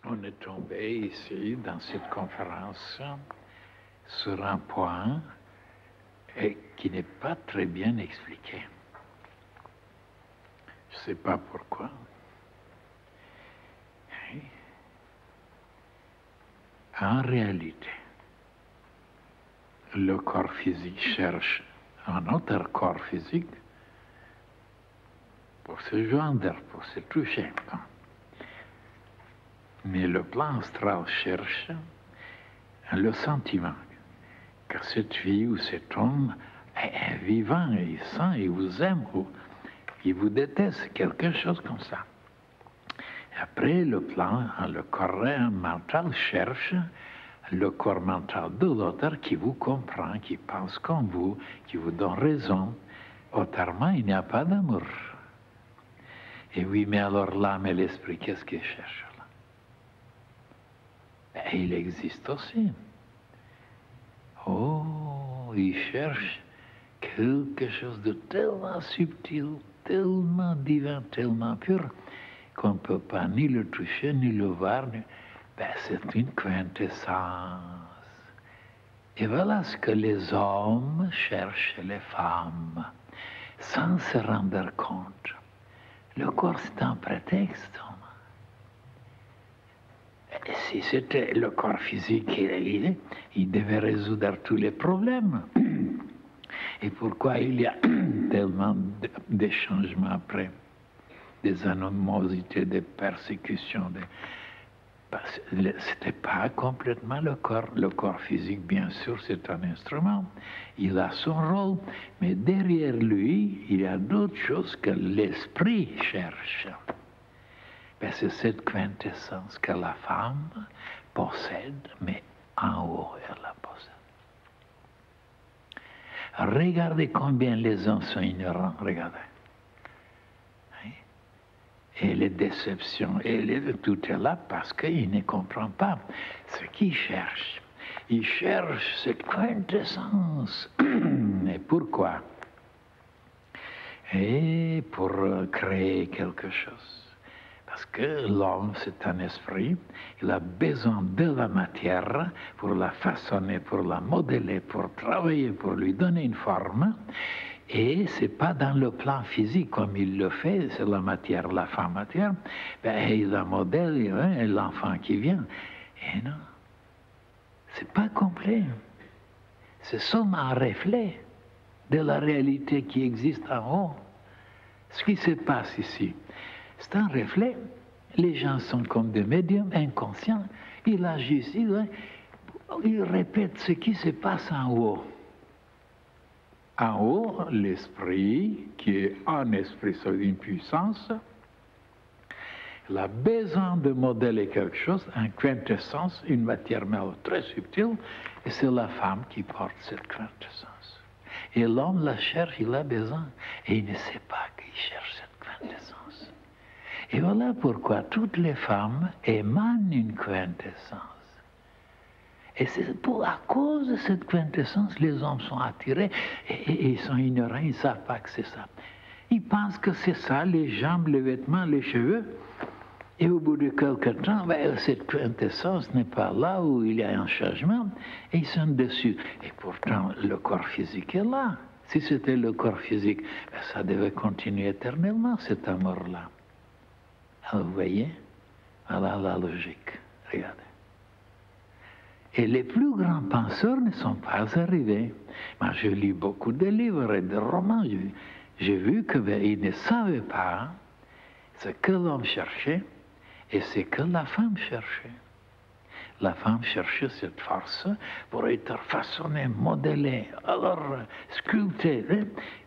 on est tombé ici, dans cette conférence, sur un point qui n'est pas très bien expliqué. Je ne sais pas pourquoi. En réalité, le corps physique cherche un autre corps physique pour se joindre, pour se toucher. Mais le plan astral cherche le sentiment que cette fille ou cet homme est vivant, il sent, il vous aime, ou il vous déteste, quelque chose comme ça. Après, le corps mental cherche le corps mental de l'autre qui vous comprend, qui pense comme vous, qui vous donne raison. Autrement, il n'y a pas d'amour. Et oui, mais alors l'âme et l'esprit, qu'est-ce qu'ils cherchent là? Et il existe aussi. Oh, il cherche quelque chose de tellement subtil, tellement divin, tellement pur, qu'on ne peut pas ni le toucher, ni le voir. C'est une quintessence. Et voilà ce que les hommes cherchent les femmes, sans se rendre compte. Le corps, c'est un prétexte. Et si c'était le corps physique, il devait résoudre tous les problèmes. Et pourquoi il y a tellement de changements après, des animosités, des persécutions, c'était pas complètement le corps. Le corps physique, bien sûr, c'est un instrument. Il a son rôle, mais derrière lui, il y a d'autres choses que l'esprit cherche. C'est cette quintessence que la femme possède, mais en haut, elle la possède. Regardez combien les hommes sont ignorants, regardez. Et les déceptions, tout est là parce qu'il ne comprend pas ce qu'il cherche. Il cherche cette quintessence. Et pourquoi? Et pour créer quelque chose. Parce que l'homme, c'est un esprit, il a besoin de la matière pour la façonner, pour la modeler, pour travailler, pour lui donner une forme. Et ce n'est pas dans le plan physique comme il le fait, c'est la matière, la femme matière, il la modèle, et l'enfant qui vient. Et non, c'est pas complet. C'est seulement un reflet de la réalité qui existe en haut. Ce qui se passe ici, c'est un reflet. Les gens sont comme des médiums inconscients. Ils agissent, ils répètent ce qui se passe en haut. En haut, l'esprit, qui est un esprit sur une puissance, il a besoin de modeler quelque chose, une quintessence, une matière très subtile, et c'est la femme qui porte cette quintessence. Et l'homme la cherche, il a besoin, et il ne sait pas qu'il cherche cette quintessence. Et voilà pourquoi toutes les femmes émanent une quintessence. Et c'est à cause de cette quintessence, les hommes sont attirés et ils sont ignorants, ils ne savent pas que c'est ça. Ils pensent que c'est ça, les jambes, les vêtements, les cheveux. Et au bout de quelque temps, cette quintessence n'est pas là où il y a un changement et ils sont dessus. Et pourtant, le corps physique est là. Si c'était le corps physique, ça devait continuer éternellement, cet amour-là. Alors, vous voyez, voilà la logique. Regardez. Et les plus grands penseurs ne sont pas arrivés. Moi, je lis beaucoup de livres et de romans. J'ai vu qu'ils ne savaient pas ce que l'homme cherchait et ce que la femme cherchait. La femme cherchait cette force pour être façonnée, modélée, alors sculptée.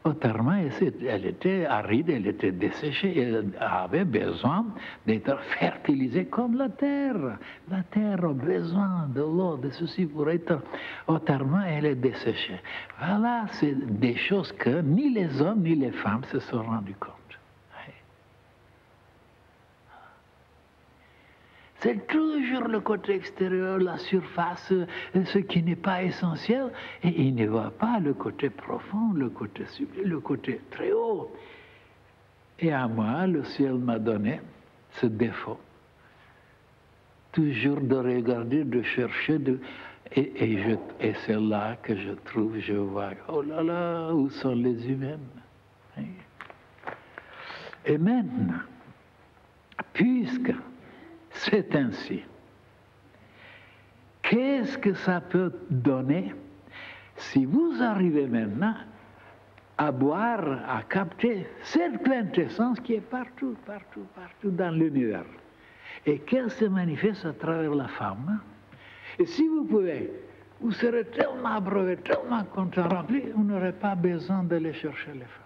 Autrement, elle était aride, elle était desséchée, elle avait besoin d'être fertilisée comme la terre. La terre a besoin de l'eau, de ceci pour être... Autrement, elle est desséchée. Voilà, c'est des choses que ni les hommes ni les femmes se sont rendus compte. C'est toujours le côté extérieur, la surface, ce qui n'est pas essentiel. Et il ne voit pas le côté profond, le côté sublime, le côté très haut. Et à moi, le ciel m'a donné ce défaut. toujours de regarder, de chercher, et c'est là que je trouve, je vois, oh là là, où sont les humains? Et maintenant, puisque c'est ainsi, qu'est-ce que ça peut donner si vous arrivez maintenant à boire, à capter cette quintessence qui est partout, partout, partout dans l'univers, et qu'elle se manifeste à travers la femme? Et si vous pouvez, vous serez tellement abreuvé, tellement content, rempli, vous n'aurez pas besoin d'aller chercher les femmes.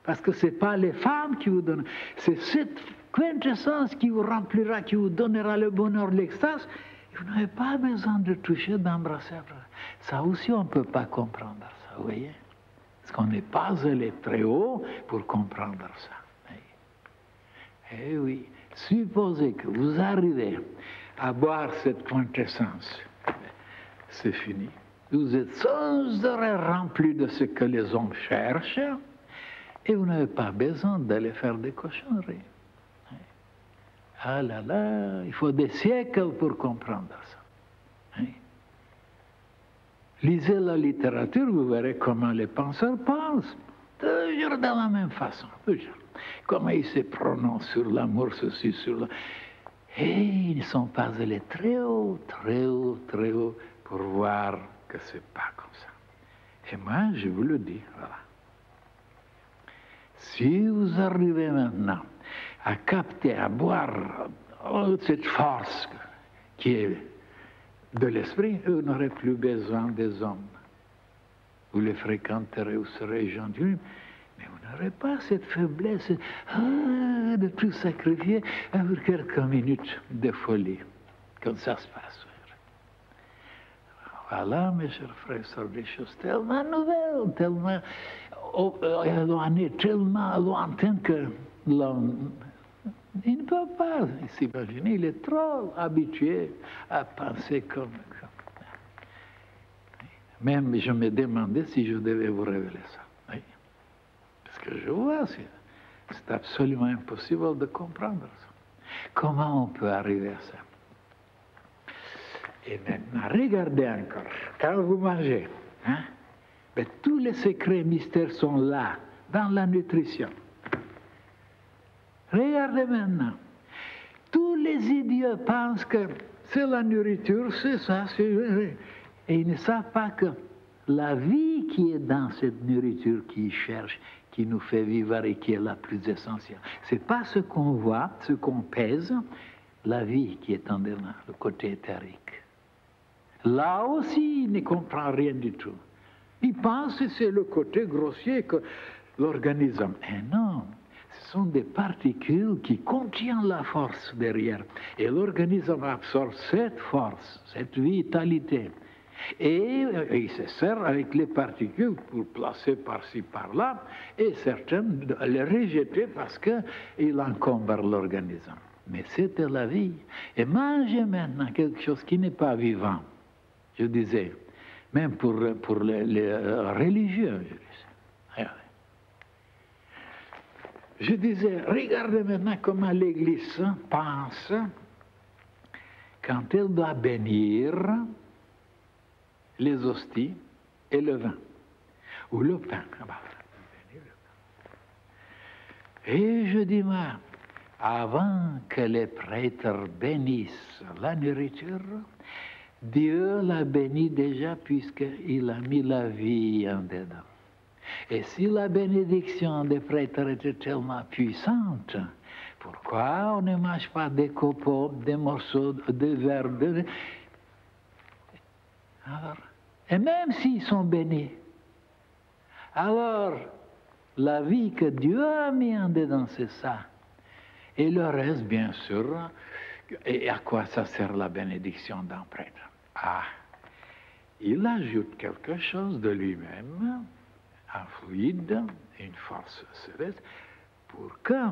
Parce que ce n'est pas les femmes qui vous donnent, c'est cette quintessence qui vous remplira, qui vous donnera le bonheur, l'extase. Vous n'avez pas besoin de toucher, d'embrasser. Ça aussi, on ne peut pas comprendre ça, vous voyez? Parce qu'on n'est pas allé très haut pour comprendre ça. Eh oui, supposez que vous arrivez à boire cette quintessence, c'est fini. Vous êtes sans arrêt rempli de ce que les hommes cherchent, et vous n'avez pas besoin d'aller faire des cochonneries. Ah là là, il faut des siècles pour comprendre ça. Lisez la littérature, vous verrez comment les penseurs pensent. Toujours de la même façon, toujours. Comment ils se prononcent sur l'amour, ceci, sur la... Et ils ne sont pas allés très haut, très haut, très haut, pour voir que ce n'est pas comme ça. Et moi, je vous le dis, voilà. Si vous arrivez maintenant à capter, à boire cette force qui est de l'esprit, vous n'aurez plus besoin des hommes. Vous les fréquenterez, vous serez gentils, mais vous n'aurez pas cette faiblesse de tout sacrifier avec quelques minutes de folie, comme ça se passe. Voilà, mes chers frères, sur des choses tellement nouvelles, tellement éloignées, tellement lointaines que l'homme, il ne peut pas s'imaginer, il est trop habitué à penser comme ça. Même je me demandais si je devais vous révéler ça. Oui. Parce que je vois, c'est absolument impossible de comprendre ça. Comment on peut arriver à ça? Et maintenant, regardez encore, quand vous mangez, ben, tous les secrets mystères sont là, dans la nutrition. Regardez maintenant, tous les idiots pensent que c'est la nourriture, c'est ça, et ils ne savent pas que la vie qui est dans cette nourriture qu'ils cherchent, qui nous fait vivre et qui est la plus essentielle, c'est pas ce qu'on voit, ce qu'on pèse, la vie qui est en dedans, le côté éthérique. Là aussi, il ne comprend rien du tout. Il pense que c'est le côté grossier que l'organisme. Et non, ce sont des particules qui contiennent la force derrière. Et l'organisme absorbe cette force, cette vitalité. Et il se sert avec les particules pour placer par-ci, par-là, et certaines les rejeter parce qu'il encombre l'organisme. Mais c'était la vie. Et manger maintenant quelque chose qui n'est pas vivant, je disais, même pour les religieux, je disais, regardez maintenant comment l'Église pense quand elle doit bénir les hosties et le vin, ou le pain. Et je dis, moi, avant que les prêtres bénissent la nourriture, Dieu l'a béni déjà puisqu'il a mis la vie en dedans. Et si la bénédiction des prêtres était tellement puissante, pourquoi on ne mange pas des copeaux, des morceaux de verre Alors, et même s'ils sont bénis, alors la vie que Dieu a mis en dedans, c'est ça. Et le reste, bien sûr, et à quoi ça sert la bénédiction d'un prêtre? Ah, il ajoute quelque chose de lui-même, un fluide, une force céleste, pour que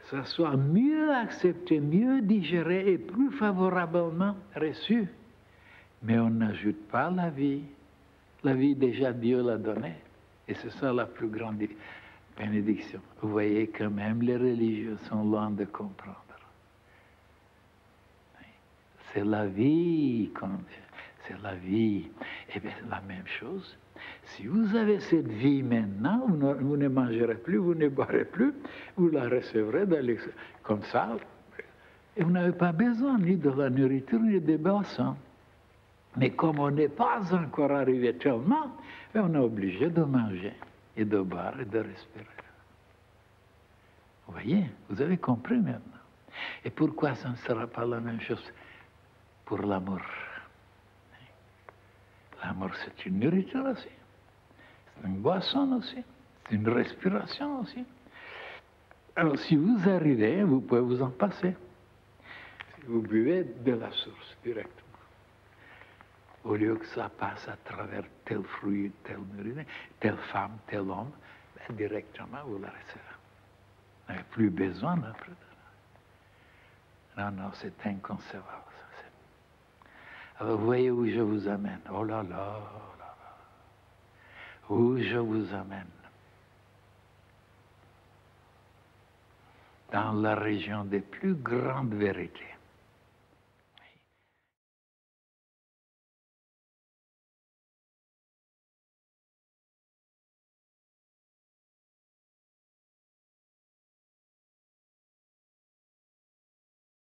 ça soit mieux accepté, mieux digéré et plus favorablement reçu. Mais on n'ajoute pas la vie. La vie, déjà, Dieu l'a donnée. Et c'est ça la plus grande bénédiction. Vous voyez que même les religieux sont loin de comprendre. C'est la vie, c'est la vie. Et bien, la même chose. Si vous avez cette vie maintenant, vous ne mangerez plus, vous ne boirez plus, vous la recevrez comme ça. Et vous n'avez pas besoin ni de la nourriture, ni des boissons. Mais comme on n'est pas encore arrivé tellement, on est obligé de manger et de boire et de respirer. Vous voyez, vous avez compris maintenant. Et pourquoi ça ne sera pas la même chose pour l'amour? L'amour, c'est une nourriture aussi. C'est une boisson aussi. C'est une respiration aussi. Alors, si vous arrivez, vous pouvez vous en passer. Si vous buvez de la source directement. Au lieu que ça passe à travers tel fruit, tel nourriture, telle femme, tel homme, ben, directement, vous la recevez. Vous n'avez plus besoin après. Non, non, c'est inconcevable. Alors, vous voyez où je vous amène. Oh là là, oh là là. Où je vous amène. Dans la région des plus grandes vérités.